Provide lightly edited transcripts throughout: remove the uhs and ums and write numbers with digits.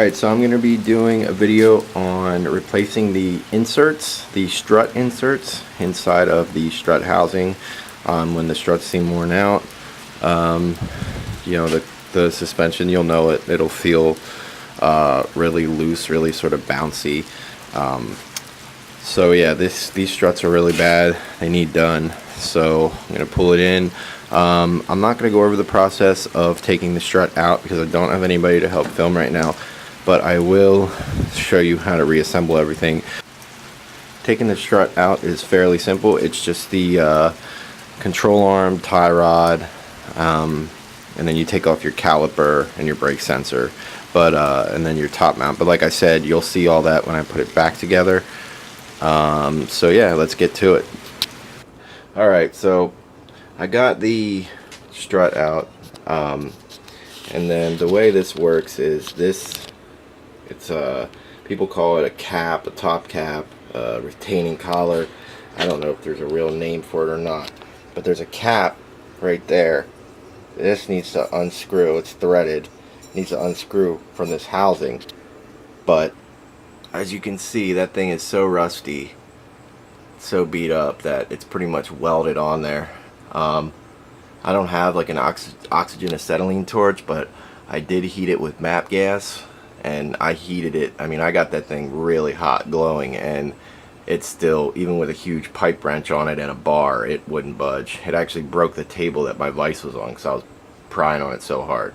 Alright, so I'm going to be doing a video on replacing the inserts, the strut inserts inside of the strut housing when the struts seem worn out. You know, the suspension, you'll know it, it'll feel really loose, really sort of bouncy. So yeah, these struts are really bad, they need done, so I'm going to pull it in. I'm not going to go over the process of taking the strut out because I don't have anybody to help film right now, but I will show you how to reassemble everything. Taking the strut out is fairly simple. It's just the control arm, tie rod, and then you take off your caliper and your brake sensor, and then your top mount. But like I said, you'll see all that when I put it back together. So yeah, let's get to it. Alright, so I got the strut out, and then the way this works is it's people call it a cap, a top cap, a retaining collar. I don't know if there's a real name for it or not, but there's a cap right there. This needs to unscrew. It's threaded. It needs to unscrew from this housing, but as you can see, that thing is so rusty, so beat up that it's pretty much welded on there. I don't have like an oxygen acetylene torch, but I did heat it with MAP gas, and I heated it. I mean, I got that thing really hot, glowing, and it's still, even with a huge pipe wrench on it and a bar, it wouldn't budge. It actually broke the table that my vise was on because I was prying on it so hard.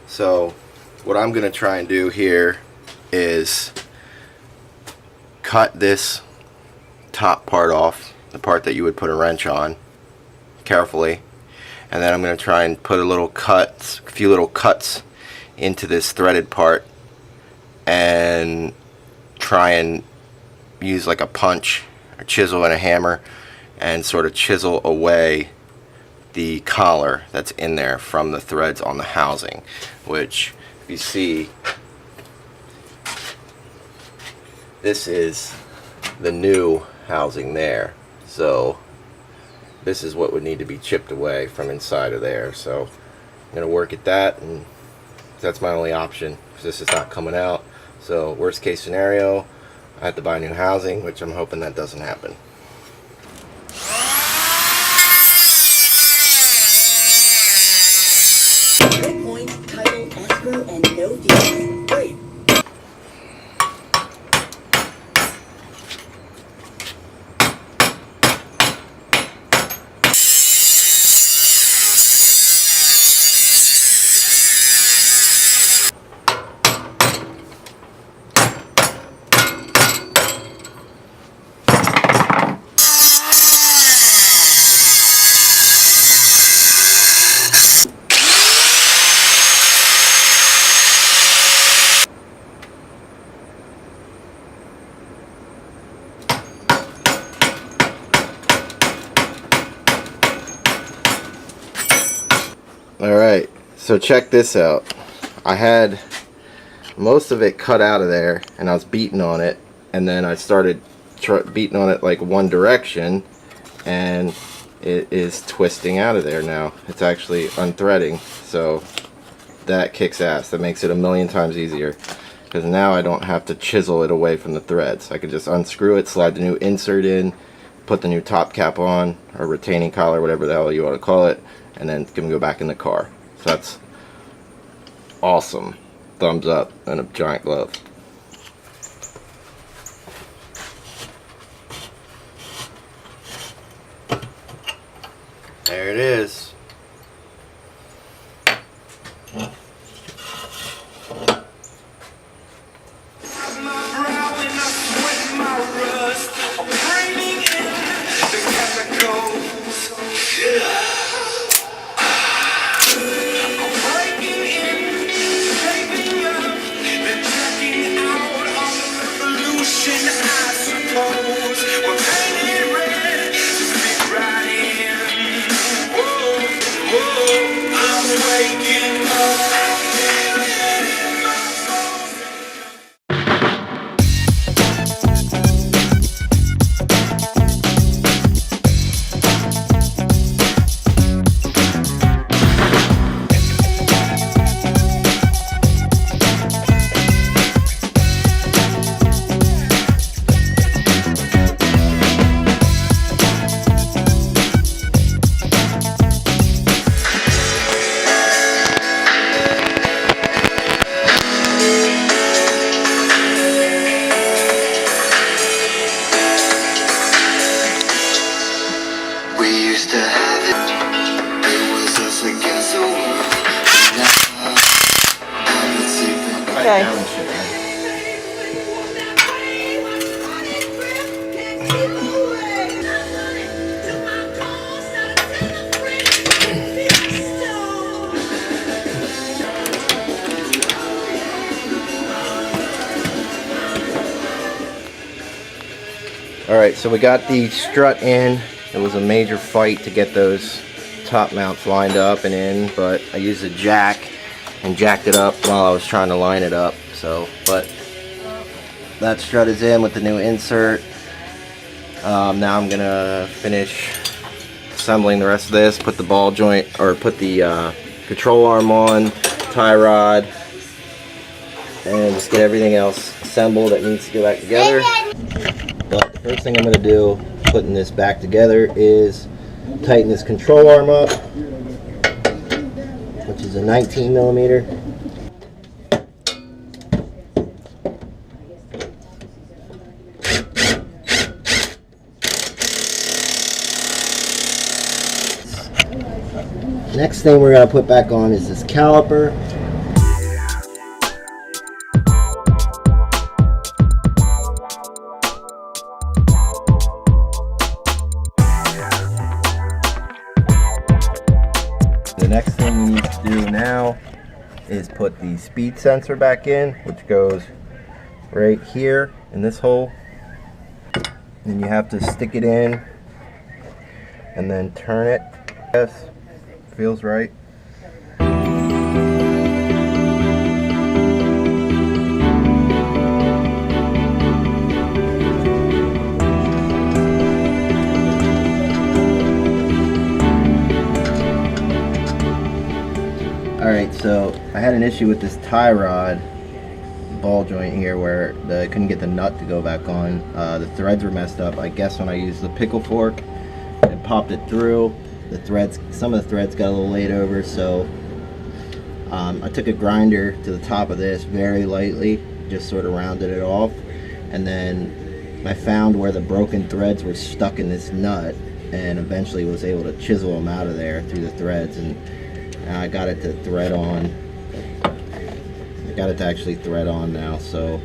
So what I'm going to try and do here is cut this top part off, the part that you would put a wrench on, carefully, and then I'm going to try and put a few little cuts into this threaded part and try and use like a punch, a chisel, and a hammer and sort of chisel away the collar that's in there from the threads on the housing, which if you see, this is the new housing there. So this is what would need to be chipped away from inside of there. So I'm going to work at that, and that's my only option because this is not coming out. So worst case scenario, I have to buy new housing, which I'm hoping that doesn't happen. No points, title, escrow, and no fees. Great. Alright, so check this out. I had most of it cut out of there, and I was beating on it, and then I started beating on it like one direction, and it is twisting out of there now. It's actually unthreading, so that kicks ass. That makes it a million times easier, because now I don't have to chisel it away from the threads. I can just unscrew it, slide the new insert in, put the new top cap on, or retaining collar, whatever the hell you want to call it, and then can go back in the car. So that's awesome. Thumbs up and a giant glove. There it is. We're painted red to fit right in. Whoa. used to have it. It was us against the world. Now I've been sleeping. Okay. Alright, so we got the strut in. It was a major fight to get those top mounts lined up and in, but I used a jack and jacked it up while I was trying to line it up. So, but that strut is in with the new insert. Now I'm gonna finish assembling the rest of this, put the ball joint, or put the control arm on, tie rod, and just get everything else assembled that needs to go back together. But the first thing I'm going to do, putting this back together, is tighten this control arm up, which is a 19 millimeter. Next thing we're going to put back on is this caliper. The next thing we need to do now is put the speed sensor back in, which goes right here in this hole. And you have to stick it in and then turn it. Yes, feels right. Alright, so I had an issue with this tie rod ball joint here where I couldn't get the nut to go back on. The threads were messed up. I guess when I used the pickle fork and popped it through, the threads, some of the threads got a little laid over, so I took a grinder to the top of this very lightly, just sort of rounded it off, and then I found where the broken threads were stuck in this nut, and eventually was able to chisel them out of there through the threads, and I got it to thread on. I got it to actually thread on now, so.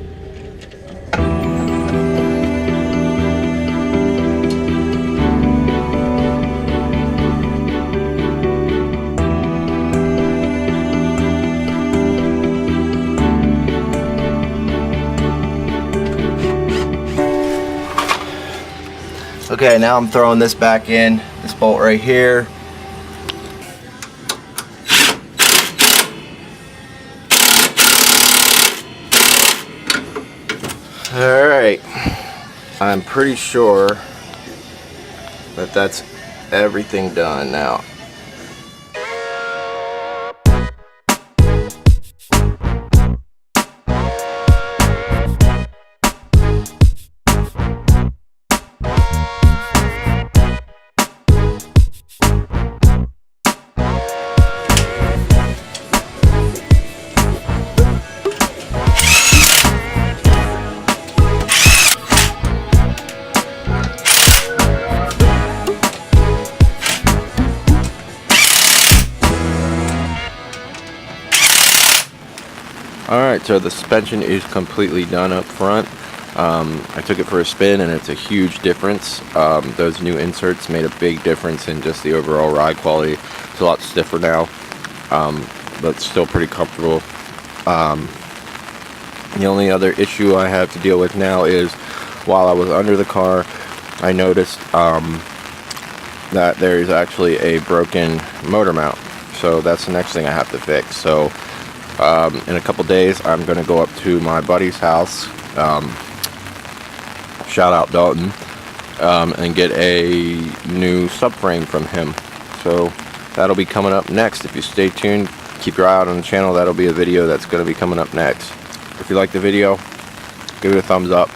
Okay, now I'm throwing this back in, this bolt right here. Alright, I'm pretty sure that that's everything done now. Alright, so the suspension is completely done up front. I took it for a spin and it's a huge difference. Those new inserts made a big difference in just the overall ride quality. It's a lot stiffer now, but still pretty comfortable. The only other issue I have to deal with now is while I was under the car, I noticed that there is actually a broken motor mount. So that's the next thing I have to fix. So in a couple days, I'm going to go up to my buddy's house, shout out Dalton, and get a new subframe from him. So that'll be coming up next. If you stay tuned, keep your eye out on the channel. That'll be a video that's going to be coming up next. If you like the video, give it a thumbs up,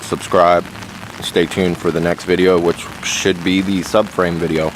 subscribe, stay tuned for the next video, which should be the subframe video.